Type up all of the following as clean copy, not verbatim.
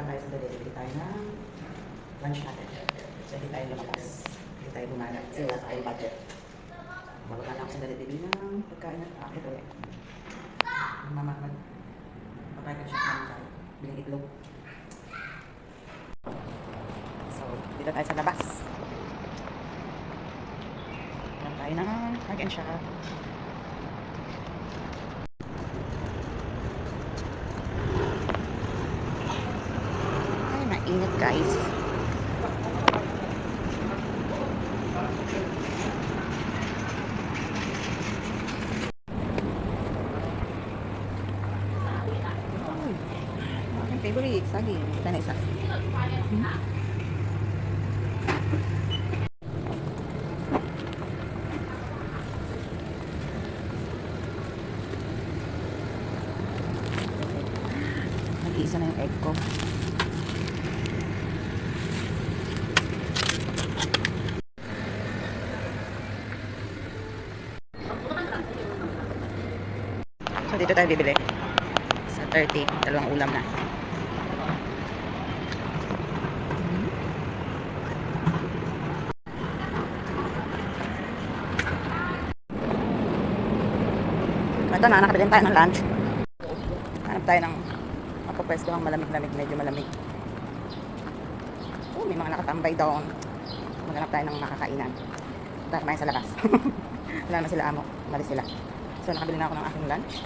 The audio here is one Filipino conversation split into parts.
lang tayo sa dali. Bili tayo ng lunch natin. So, hindi tayo lumabas. Hindi tayo gumagala. Kasi wala tayong budget. Bababa lang ako sa dali. Bili ng pagkain at akit ulit. Papayag siya naman tayo. Biling itlog. So, dito tayo sa labas. Lang tayo ng hag and shaka. Ay, mainit guys. Favorite, saging. Kita na isa. Nag-iisa na yung egg ko. So dito tayo bibili. Sa 30, dalawang ulam na. Ito na, nakabili tayo ng lunch. Hanap tayo ng magpapwesto ng malamig-lamig, medyo malamig. Oh, may mga nakatambay doon. Maghanap tayo ng makakainan. Tara, kumain sa labas. Wala naman sila amo, umalis sila. So, nakabili na ako ng aking lunch.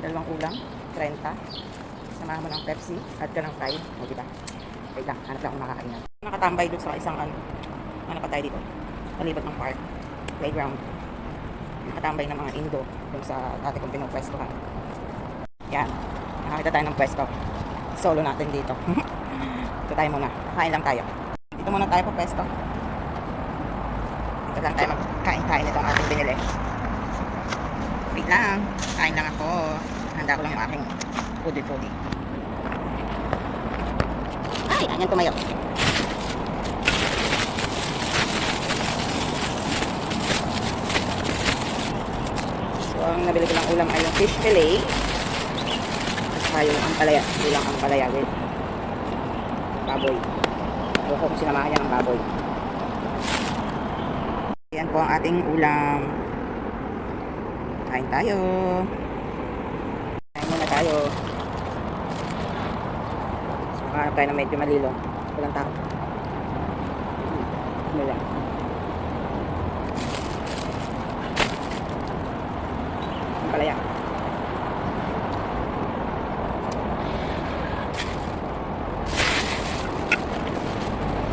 Dalawang ulam, 30. Samahan mo ng Pepsi at ka ng fry. O, diba? Wait lang, hanap lang ako ng makakainan. Nakatambay doon sa isang ano pa tayo dito? Palibot ng park, playground. Nakatambay ng mga indo dun sa dati kong pinupwestohan. Yan, nakakita tayo ng pwesto. Solo natin dito. Ito tayo muna, kain lang tayo. Dito muna tayo po pwesto. Dito lang tayo magkain-kain itong ating binili. Wait lang, kain lang ako. Handa ko lang yung aking foodie. Ay, anyan tumayo. Ang nabili ko lang ulam ay yung fish fillet at saka yung ampalaya, bilang ampalaya with baboy. Ewan ko kung sinamahan yan ng baboy. Yan po ang ating ulam. Kain tayo. Kain muna tayo. So, makahanap tayo ng medyo malilong. Walang tao. Ano lang. Palaya.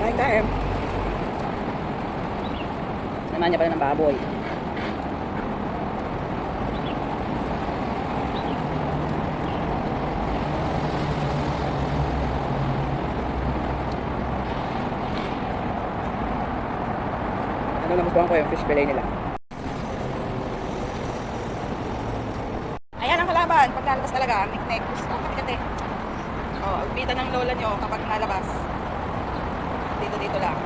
Kain tayo. Naman niya pala ng baboy. Ano nagustuhan ko yung fish fillet nila. Ayan ang kalaban, pag nalabas talaga, nik-nik. Gusto ang kapikat eh. O, agpita ng lola nyo kapag nalabas. Dito lang.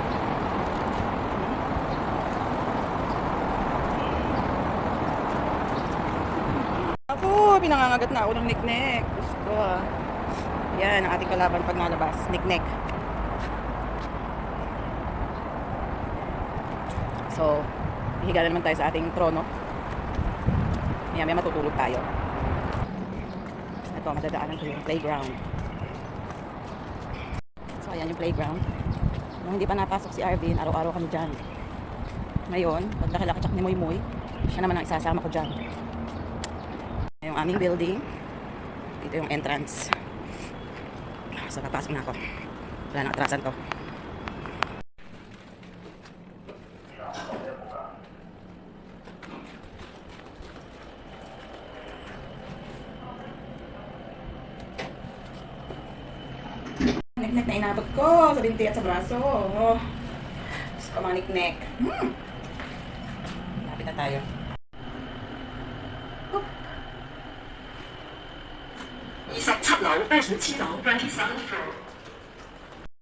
Ako, pinangangagat na ako ng nik-nik. Gusto ah. Yan ang ating kalaban pag nalabas, nik-nik. So, hihiga naman tayo sa ating trono. May matutulog tayo. Ito, madadaanan ko yung playground. So, ayan yung playground. Nung hindi pa napasok si Arvin, araw-araw kami dyan. Ngayon, pag nakilakatsak ni Moy, siya naman ang isasama ko dyan. Yung aming building. Dito yung entrance. So, papasok na ako. Wala nang atrasan to. Nik-nek na inabot ko sa binti at sa braso. Oh. Gusto ko mga nik-nek. Lapit na tayo.27楼27楼 23 floor